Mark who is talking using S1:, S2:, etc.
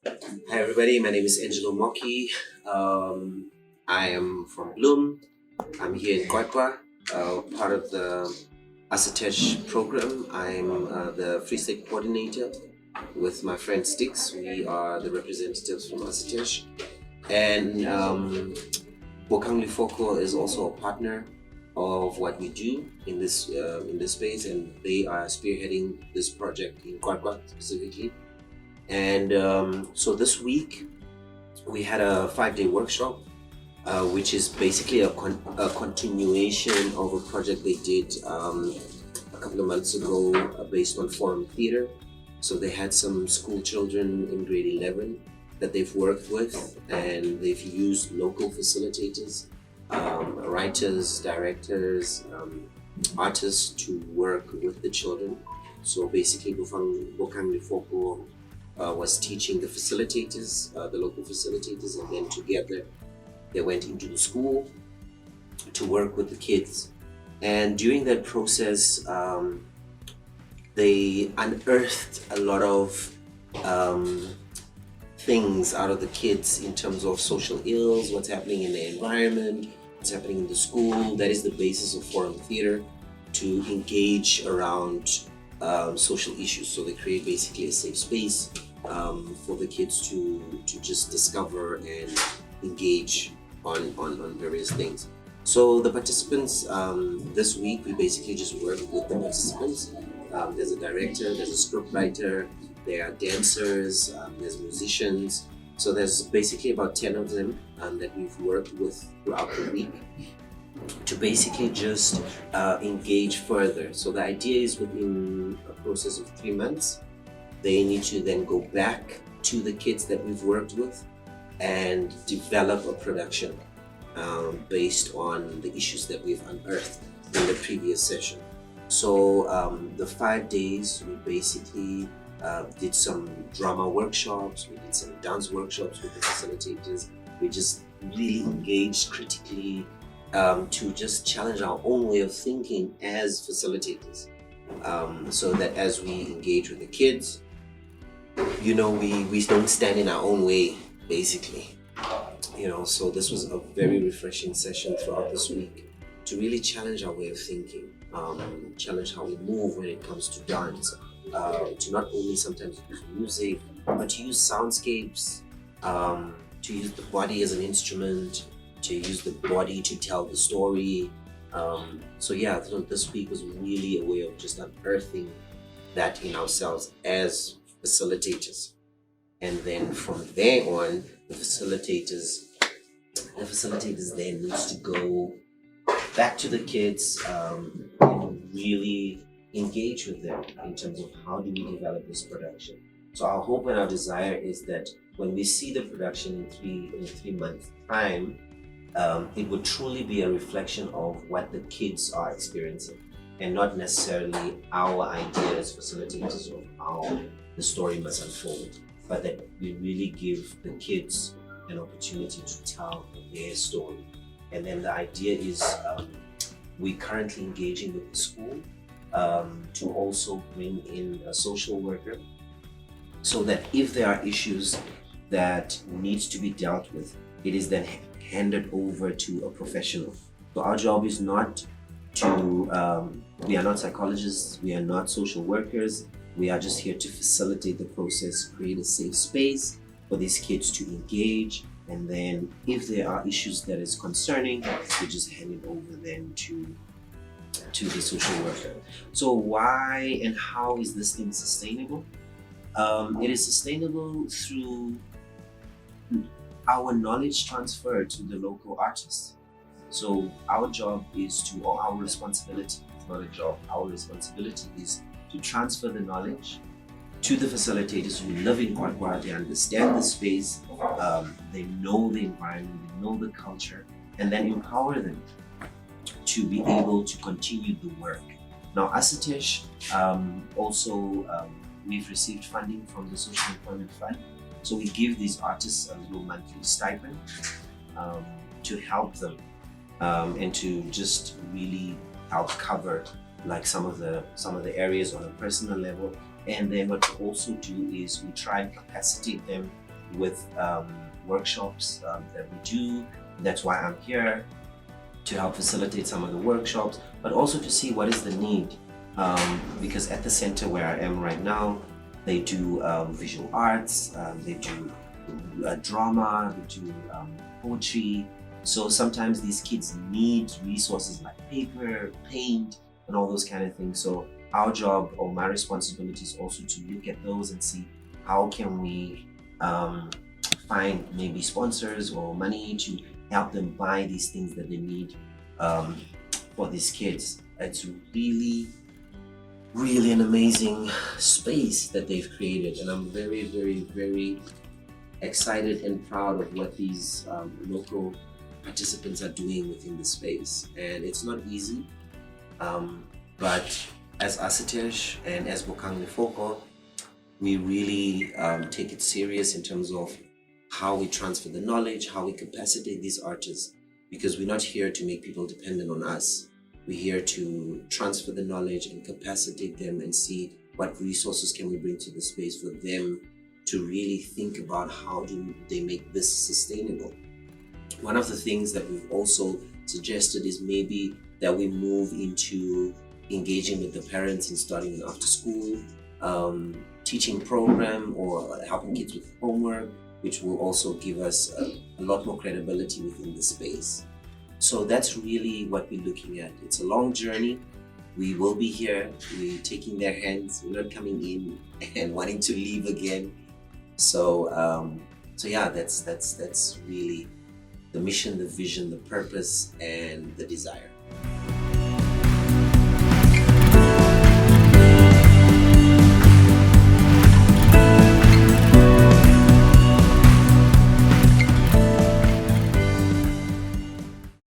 S1: Hi everybody, my name is Angelo Moki. I am from Bloom. I'm here in Kwakwa, part of the Asatesh program. I'm the Free State coordinator with my friend Sticks. We are the representatives from Asatesh. And Bokang Lifoko is also a partner of what we do in this space, and they are spearheading this project in Kwakwa specifically. And so this week we had a 5-day workshop, which is basically a continuation of a project they did a couple of months ago based on forum theater. So they had some school children in grade 11 that they've worked with, and they've used local facilitators, writers, directors, artists to work with the children. So basically, Bokang Lifoko was teaching the facilitators, the local facilitators, and then together they went into the school to work with the kids. And during that process, they unearthed a lot of um, things out of the kids in terms of social ills, what's happening in the environment, what's happening in the school. That is the basis of forum theater, to engage around social issues. So they create basically a safe space for the kids to just discover and engage on various things. So the participants this week, we basically just work with the participants. There's a director, there's a script writer, there are dancers, there's musicians. So there's basically about 10 of them that we've worked with throughout the week to basically just engage further. So the idea is within a process of 3 months, they need to then go back to the kids that we've worked with and develop a production based on the issues that we've unearthed in the previous session. So the 5 days, we basically did some drama workshops, we did some dance workshops with the facilitators. We just really engaged critically to just challenge our own way of thinking as facilitators. So that as we engage with the kids, we don't stand in our own way, basically. So this was a very refreshing session throughout this week to really challenge our way of thinking, challenge how we move when it comes to dance, to not only sometimes use music, but to use soundscapes, to use the body as an instrument, to use the body to tell the story. So this week was really a way of just unearthing that in ourselves as facilitators. And then from there on, the facilitators then needs to go back to the kids and really engage with them in terms of how do we develop this production. So our hope and our desire is that when we see the production in 3 months time, it would truly be a reflection of what the kids are experiencing, and not necessarily our ideas, facilitators, of how the story must unfold, but that we really give the kids an opportunity to tell their story. And then the idea is we currently engaging with the school to also bring in a social worker, so that if there are issues that needs to be dealt with, it is then handed over to a professional. So our job is not to, we are not psychologists, we are not social workers, we are just here to facilitate the process, create a safe space for these kids to engage, and then if there are issues that is concerning, we just hand it over then to the social worker. So why and how is this thing sustainable? It is sustainable through our knowledge transfer to the local artists. So our job is to, or our responsibility, it's not a job, our responsibility is to transfer the knowledge to the facilitators who live in Kwakwa. They understand the space, they know the environment, they know the culture, and then empower them to be able to continue the work. Now, Asatesh we've received funding from the Social Employment Fund. So we give these artists a little monthly stipend to help them and to just really help cover like some of the areas on a personal level. And then what we also do is we try and capacitate them with workshops that we do. That's why I'm here, to help facilitate some of the workshops, but also to see what is the need. Because at the center where I am right now, they do visual arts, they do drama, they do poetry. So sometimes these kids need resources like paper, paint, and all those kind of things. So our job, or my responsibility, is also to look at those and see how can we find maybe sponsors or money to help them buy these things that they need for these kids. It's really an amazing space that they've created, and I'm very excited and proud of what these local participants are doing within the space. And it's not easy, but as ASITEJ and as Bokang Lefoko, we really take it serious in terms of how we transfer the knowledge, how we capacitate these artists, because we're not here to make people dependent on us. We're here to transfer the knowledge and capacitate them and see what resources can we bring to the space for them to really think about how do they make this sustainable. One of the things that we've also suggested is maybe that we move into engaging with the parents and starting an after school teaching program, or helping kids with homework, which will also give us a lot more credibility within the space. So that's really what we're looking at. It's a long journey. We will be here. We're taking their hands. We're not coming in and wanting to leave again. So yeah, that's really the mission, the vision, the purpose, and the desire.